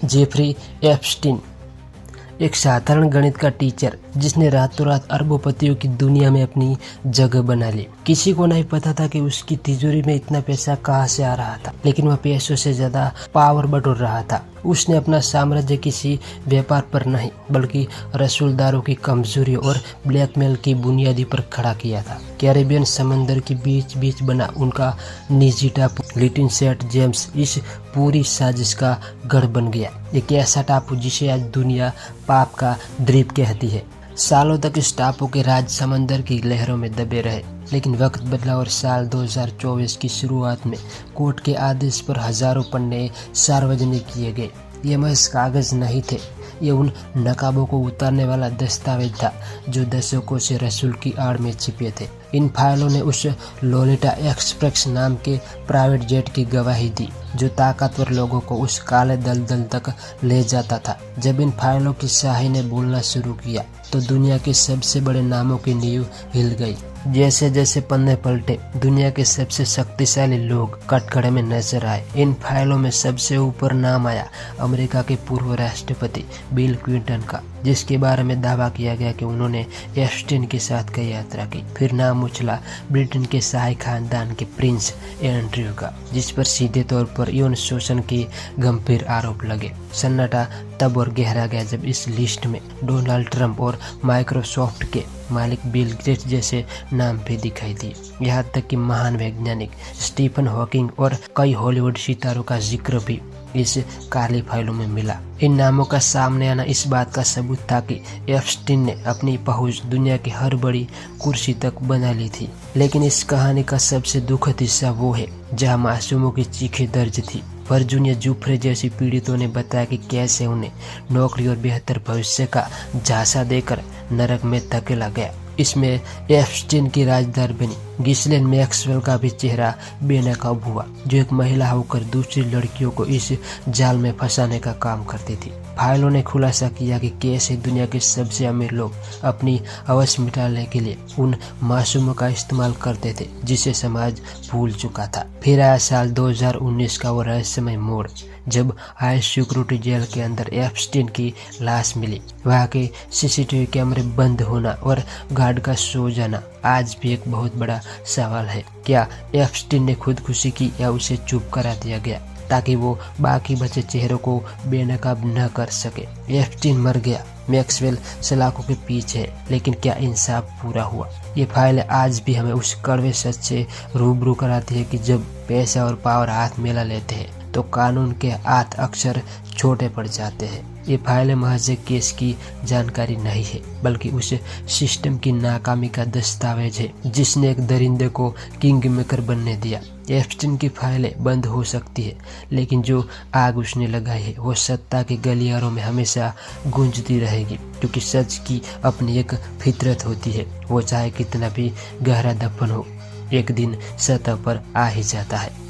Jeffrey Epstein एक साधारण गणित का टीचर जिसने रातों रात अरबोपतियों की दुनिया में अपनी जगह बना ली। किसी को नहीं पता था कि उसकी तिजोरी में इतना पैसा कहाँ से आ रहा था, लेकिन वह पैसों से ज्यादा पावर बटोर रहा था। उसने अपना साम्राज्य किसी व्यापार पर नहीं बल्कि रसूलदारों की कमजोरी और ब्लैकमेल की बुनियादी पर खड़ा किया था। कैरेबियन समंदर के बीच बीच बना उनका निजी टापू लिटिल सेंट जेम्स इस पूरी साजिश का गढ़ बन गया। एक ऐसा टापू जिसे आज दुनिया पाप का द्वीप कहती है। सालों तक इस टापू के राज समंदर की लहरों में दबे रहे, लेकिन वक्त बदला और साल 2024 की शुरुआत में कोर्ट के आदेश पर हजारों पन्ने सार्वजनिक किए गए। ये महज कागज नहीं थे, ये उन नकाबों को उतारने वाला दस्तावेज था जो दशकों से रसूल की आड़ में छिपे थे। इन फाइलों ने उस लोलिटा एक्सप्रेस नाम के प्राइवेट जेट की गवाही दी जो ताकतवर लोगों को उस काले दलदल तक ले जाता था। जब इन फाइलों की स्याही ने बोलना शुरू किया तो दुनिया के सबसे बड़े नामों की नींव हिल गई। जैसे जैसे पन्ने पलटे, दुनिया के सबसे शक्तिशाली लोग कटघरे में नजर आए। इन फाइलों में सबसे ऊपर नाम आया अमेरिका के पूर्व राष्ट्रपति बिल क्लिंटन का, जिसके बारे में दावा किया गया कि उन्होंने एप्स्टीन के साथ कई यात्रा की। फिर नाम उछला ब्रिटेन के शाही खानदान के प्रिंस एंड्रयू का, जिस पर सीधे तौर पर यौन शोषण के गंभीर आरोप लगे। सन्नाटा तब और गहरा गया जब इस लिस्ट में डोनाल्ड ट्रंप और माइक्रोसॉफ्ट के मालिक बिल गेट्स जैसे नाम भी दिखाई दिए। यहाँ तक कि महान वैज्ञानिक स्टीफन हॉकिंग और कई हॉलीवुड सितारों का जिक्र भी इस काली फाइलों में मिला। इन नामों का सामने आना इस बात का सबूत था कि एप्स्टीन ने अपनी पहुंच दुनिया की हर बड़ी कुर्सी तक बना ली थी। लेकिन इस कहानी का सबसे दुखद हिस्सा वो है जहां मासूमों की चीखें दर्ज थी। वर्जूनिया जूफ्रे जैसी पीड़ितों ने बताया कि कैसे उन्हें नौकरी और बेहतर भविष्य का झांसा देकर नरक में धकेला गया। इसमें एप्स्टीन की राजदार बनी गिस्लेन मैक्सवेल का भी चेहरा बेनकाब हुआ, जो एक महिला होकर दूसरी लड़कियों को इस जाल में फंसाने का काम करती थी। फाइलों ने खुलासा किया कि कैसे दुनिया के सबसे अमीर लोग अपनी अवश्य मिटाने के लिए उन मासूमों का इस्तेमाल करते थे जिसे समाज भूल चुका था। फिर आया साल 2019 का वो रहस्यमय मोड़ जब हाई सिक्योरिटी जेल के अंदर एप्स्टीन की लाश मिली। वहाँ के सीसीटीवी कैमरे बंद होना और गार्ड का सो जाना आज भी एक बहुत बड़ा सवाल है। क्या एप्स्टीन ने खुदकुशी की या उसे चुप करा दिया गया ताकि वो बाकी बचे चेहरों को बेनकाब न कर सके? एप्स्टीन मर गया, मैक्सवेल सलाखों के पीछे है, लेकिन क्या इंसाफ पूरा हुआ? ये फाइल आज भी हमें उस कड़वे सच से रूबरू कराती है कि जब पैसा और पावर हाथ मिला लेते हैं तो कानून के हाथ अक्सर छोटे पड़ जाते हैं। ये फाइलें महज एक केस की जानकारी नहीं है बल्कि उस सिस्टम की नाकामी का दस्तावेज है जिसने एक दरिंदे को किंग मेकर बनने दिया। एप्स्टीन की फाइलें बंद हो सकती है, लेकिन जो आग उसने लगाई है वो सत्ता के गलियारों में हमेशा गूंजती रहेगी, क्योंकि सच की अपनी एक फितरत होती है। वो चाहे कितना भी गहरा दफन हो, एक दिन सतह पर आ ही जाता है।